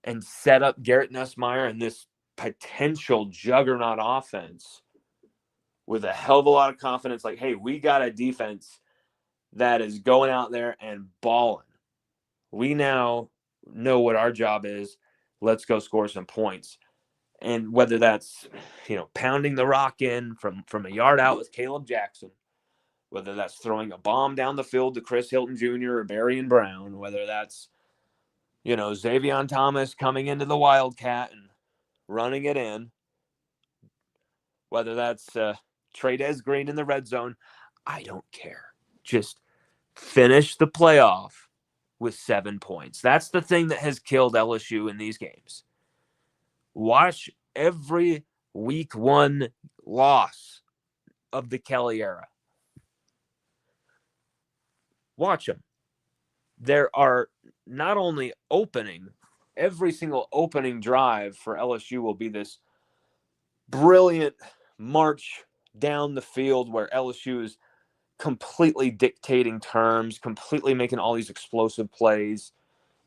and set up Garrett Nussmeier and this potential juggernaut offense with a hell of a lot of confidence? Like, hey, we got a defense that is going out there and balling. We now know what our job is. Let's go score some points. And whether that's, pounding the rock in from a yard out with Caleb Jackson, whether that's throwing a bomb down the field to Chris Hilton Jr. or Barry Brown, whether that's, Xavier Thomas coming into the Wildcat and running it in, whether that's Trey'Dez Green in the red zone, I don't care. Just finish the playoff with 7 points. That's the thing that has killed LSU in these games. Watch every week one loss of the Kelly era. Watch them. There are not only every single opening drive for LSU will be this brilliant march down the field where LSU is completely dictating terms, completely making all these explosive plays,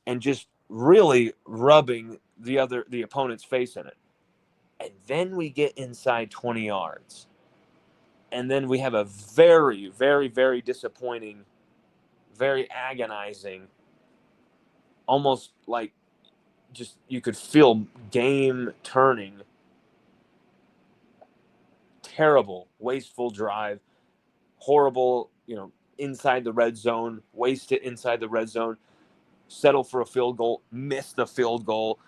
and just really rubbing the opponent's face in it. And then we get inside 20 yards. And then we have a very, very, very disappointing, very agonizing, almost like just you could feel game turning, terrible, wasteful drive, horrible, inside the red zone, waste it inside the red zone, settle for a field goal, miss the field goal,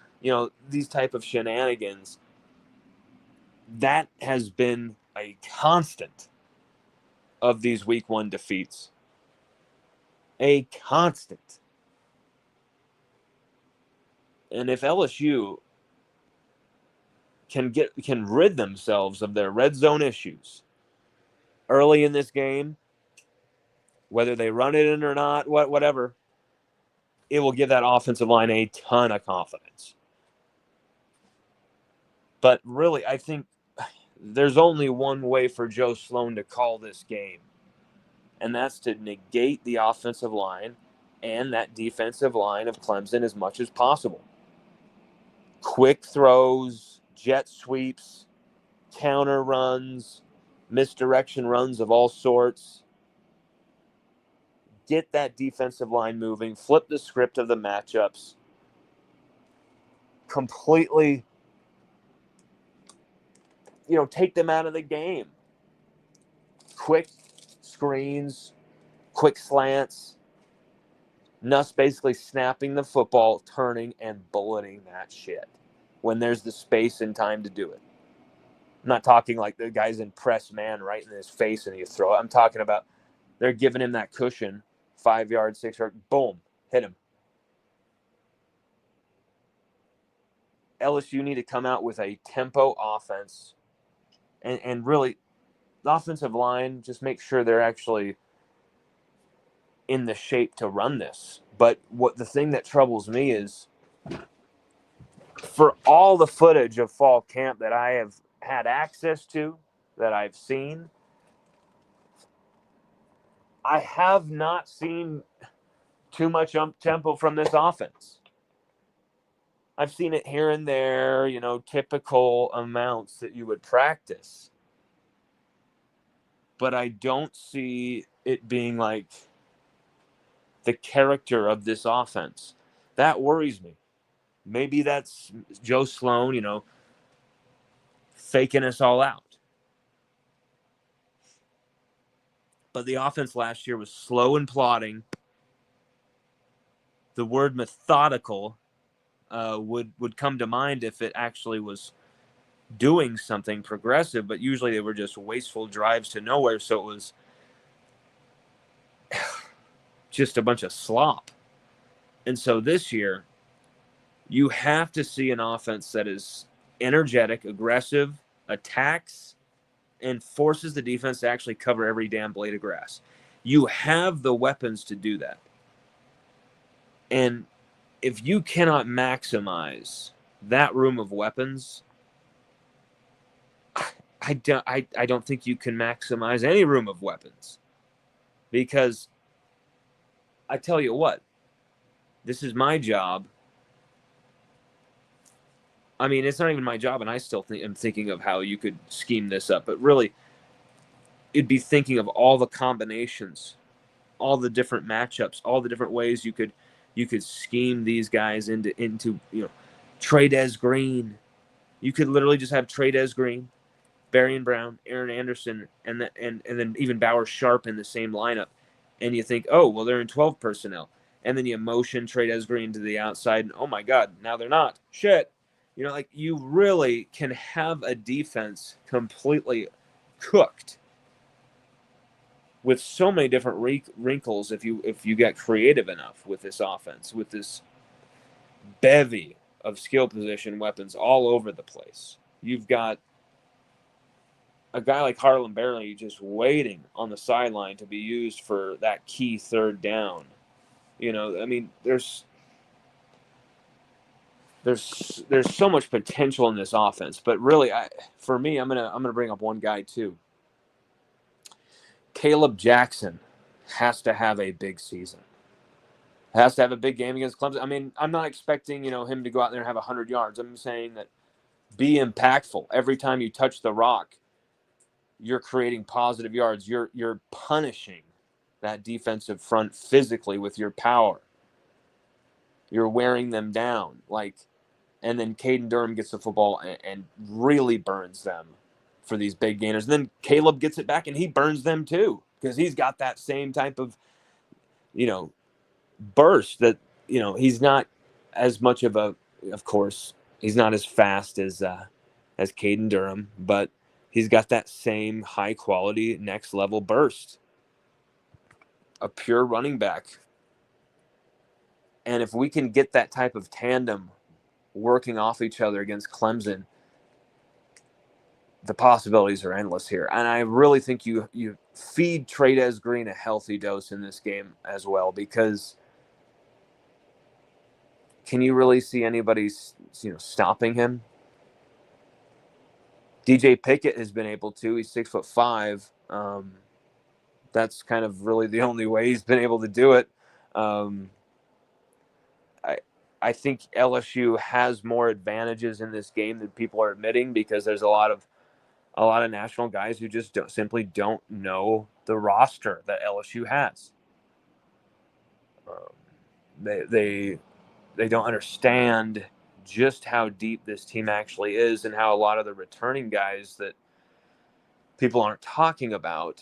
these type of shenanigans. That has been a constant of these week one defeats. A constant. And if LSU can rid themselves of their red zone issues early in this game, whether they run it in or not, whatever, it will give that offensive line a ton of confidence. But really, I think there's only one way for Joe Sloan to call this game, and that's to negate the offensive line and that defensive line of Clemson as much as possible. Quick throws, jet sweeps, counter runs, misdirection runs of all sorts. Get that defensive line moving, flip the script of the matchups, completely, take them out of the game. Quick screens, quick slants, Nuss basically snapping the football, turning, and bulleting that shit when there's the space and time to do it. I'm not talking like the guy's in press man right in his face and you throw it. I'm talking about they're giving him that cushion, 5 yards, 6 yards, boom, hit him. LSU need to come out with a tempo offense and really the offensive line, just make sure they're actually in the shape to run this. But the thing that troubles me is for all the footage of fall camp that I have had access to, that I've seen, I have not seen too much tempo from this offense. I've seen it here and there, typical amounts that you would practice. But I don't see it being like the character of this offense. That worries me. Maybe that's Joe Sloan, faking us all out. But the offense last year was slow and plodding. The word methodical would come to mind if it actually was doing something progressive, but usually they were just wasteful drives to nowhere, so it was just a bunch of slop. And so this year, you have to see an offense that is energetic, aggressive, attacks, and forces the defense to actually cover every damn blade of grass. You have the weapons to do that. And if you cannot maximize that room of weapons, I don't think you can maximize any room of weapons. Because I tell you what, this is my job. I mean, it's not even my job, and I still am thinking of how you could scheme this up. But really, it'd be thinking of all the combinations, all the different matchups, all the different ways you could scheme these guys into Trey Green. You could literally just have Trey Green, Berrien Brown, Aaron Anderson, and then even Bauer Sharp in the same lineup. And you think, oh, well, they're in 12 personnel. And then you motion Trey Green to the outside, and oh my God, now they're not. Shit. You really can have a defense completely cooked with so many different wrinkles if you get creative enough with this offense, with this bevy of skill position weapons all over the place. You've got a guy like Harlan Barley just waiting on the sideline to be used for that key third down. There's so much potential in this offense, but really, for me, I'm gonna bring up one guy too. Caleb Jackson has to have a big season. Has to have a big game against Clemson. I mean, I'm not expecting him to go out there and have 100 yards. I'm saying that be impactful every time you touch the rock. You're creating positive yards. You're punishing that defensive front physically with your power. You're wearing them down, and then Caden Durham gets the football and really burns them for these big gainers. And then Caleb gets it back and he burns them too, because he's got that same type of, burst that, he's not as much of course, he's not as fast as Caden Durham, but he's got that same high quality next level burst. A pure running back. And if we can get that type of tandem working off each other against Clemson, the possibilities are endless here. And I really think you feed Trey Green a healthy dose in this game as well, because can you really see anybody stopping him? DJ Pickett has been able to. He's 6'5". That's kind of really the only way he's been able to do it. Um, I think LSU has more advantages in this game than people are admitting, because there's a lot of national guys who just simply don't know the roster that LSU has. They don't understand just how deep this team actually is, and how a lot of the returning guys that people aren't talking about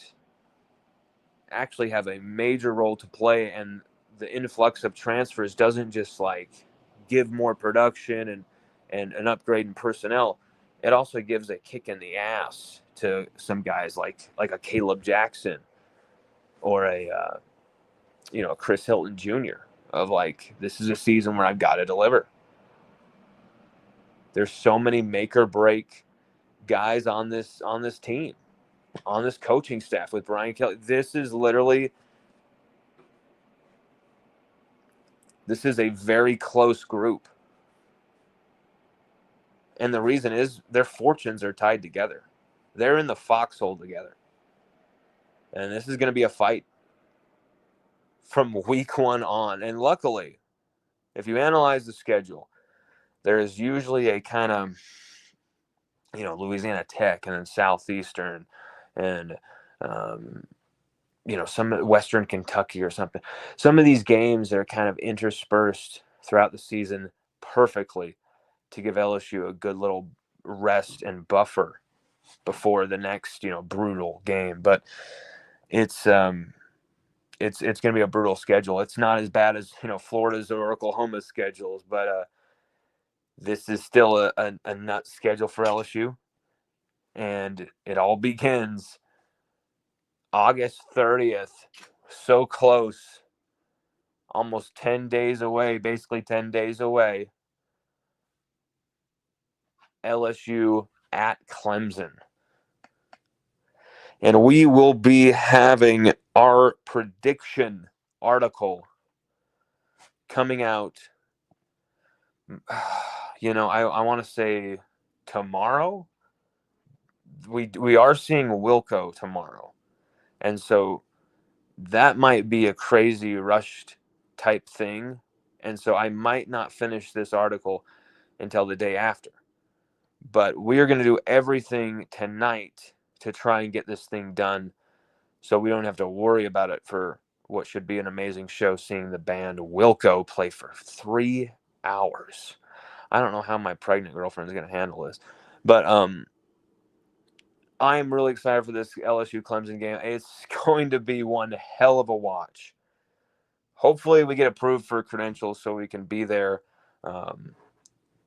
actually have a major role to play. And the influx of transfers doesn't just like give more production and an upgrade in personnel. It also gives a kick in the ass to some guys like a Caleb Jackson or a Chris Hilton Jr. of like, this is a season where I've got to deliver. There's so many make or break guys on this team, on this coaching staff with Brian Kelly. This is a very close group. And the reason is their fortunes are tied together. They're in the foxhole together. And this is going to be a fight from week 1 on. And luckily, if you analyze the schedule, there is usually a kind of, Louisiana Tech and then Southeastern and, some Western Kentucky or something. Some of these games are kind of interspersed throughout the season perfectly to give LSU a good little rest and buffer before the next, brutal game. But it's going to be a brutal schedule. It's not as bad as, Florida's or Oklahoma's schedules, but this is still a nut schedule for LSU. And it all begins August 30th. So close. Almost 10 days away, basically 10 days away. LSU at Clemson. And we will be having our prediction article coming out, I want to say tomorrow. We are seeing Wilco tomorrow. And so that might be a crazy rushed type thing. And so I might not finish this article until the day after. But we are going to do everything tonight to try and get this thing done so we don't have to worry about it for what should be an amazing show, seeing the band Wilco play for 3 hours. I don't know how my pregnant girlfriend is going to handle this. But I am really excited for this LSU Clemson game. It's going to be one hell of a watch. Hopefully we get approved for credentials so we can be there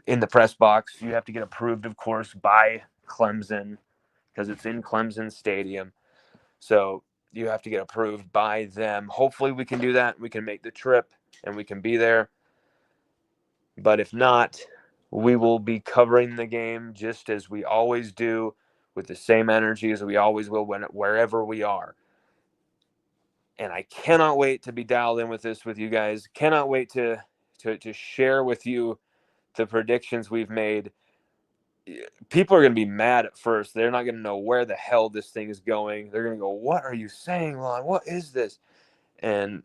in the press box. You have to get approved, of course, by Clemson because it's in Clemson Stadium. So you have to get approved by them. Hopefully we can do that. We can make the trip and we can be there. But if not, we will be covering the game just as we always do, with the same energy as we always will wherever we are. And I cannot wait to be dialed in with this with you guys. Cannot wait to share with you the predictions we've made. People are going to be mad at first. They're not going to know where the hell this thing is going. They're going to go, "What are you saying, Lon? What is this?" And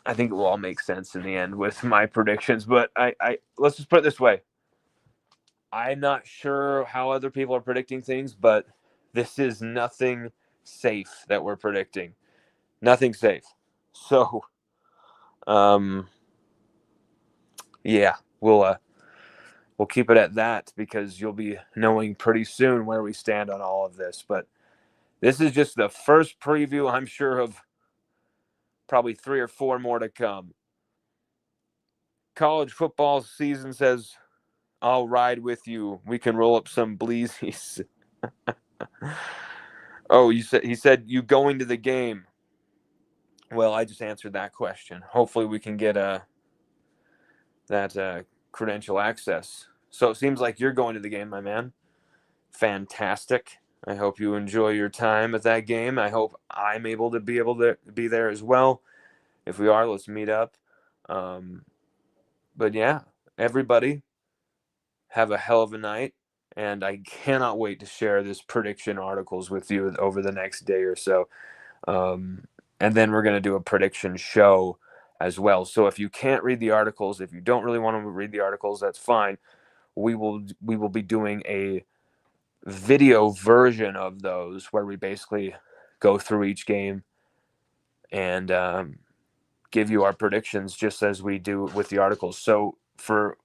I think it will all make sense in the end with my predictions. But I let's just put it this way. I'm not sure how other people are predicting things, but this is nothing safe that we're predicting. Nothing safe. So, yeah, we'll keep it at that because you'll be knowing pretty soon where we stand on all of this. But this is just the first preview, I'm sure, of probably 3 or 4 more to come. College football season says, "I'll ride with you. We can roll up some bleezies." Oh, he said you going to the game. Well, I just answered that question. Hopefully we can get that credential access. So it seems like you're going to the game, my man. Fantastic. I hope you enjoy your time at that game. I hope I'm able to be there as well. If we are, let's meet up. But yeah, everybody have a hell of a night. And I cannot wait to share this prediction articles with you over the next day or so. And then we're going to do a prediction show as well. So if you can't read the articles, if you don't really want to read the articles, that's fine. We will be doing a video version of those where we basically go through each game and give you our predictions just as we do with the articles. So for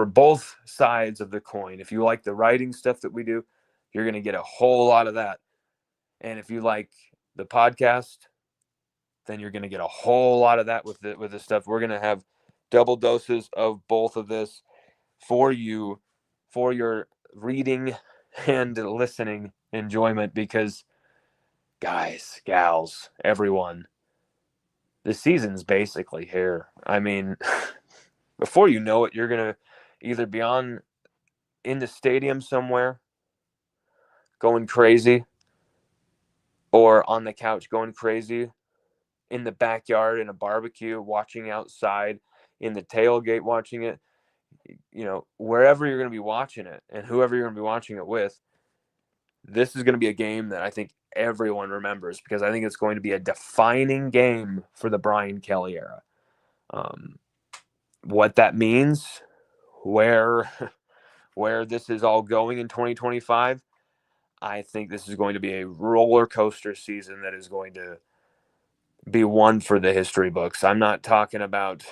both sides of the coin, if you like the writing stuff that we do, you're going to get a whole lot of that. And if you like the podcast, then you're going to get a whole lot of that with the stuff. We're going to have double doses of both of this for you, for your reading and listening enjoyment, because guys, gals, everyone, the season's basically here. I mean, before you know it, you're going to either be in the stadium somewhere going crazy, or on the couch going crazy, in the backyard in a barbecue, watching outside, in the tailgate watching it, wherever you're going to be watching it and whoever you're going to be watching it with. This is going to be a game that I think everyone remembers, because I think it's going to be a defining game for the Brian Kelly era. What that means, where this is all going in 2025, I think this is going to be a roller coaster season that is going to be one for the history books. I'm not talking about.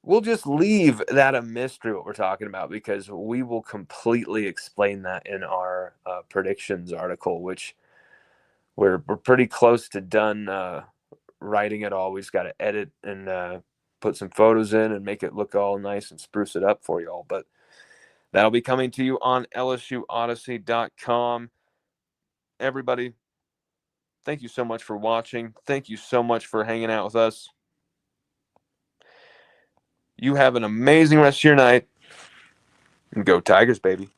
We'll just leave that a mystery what we're talking about, because we will completely explain that in our predictions article, which we're pretty close to done writing it all. We just got to edit and put some photos in and make it look all nice and spruce it up for you all. But that'll be coming to you on LSUODYSSEY.com. Everybody, thank you so much for watching. Thank you so much for hanging out with us. You have an amazing rest of your night. And go Tigers, baby.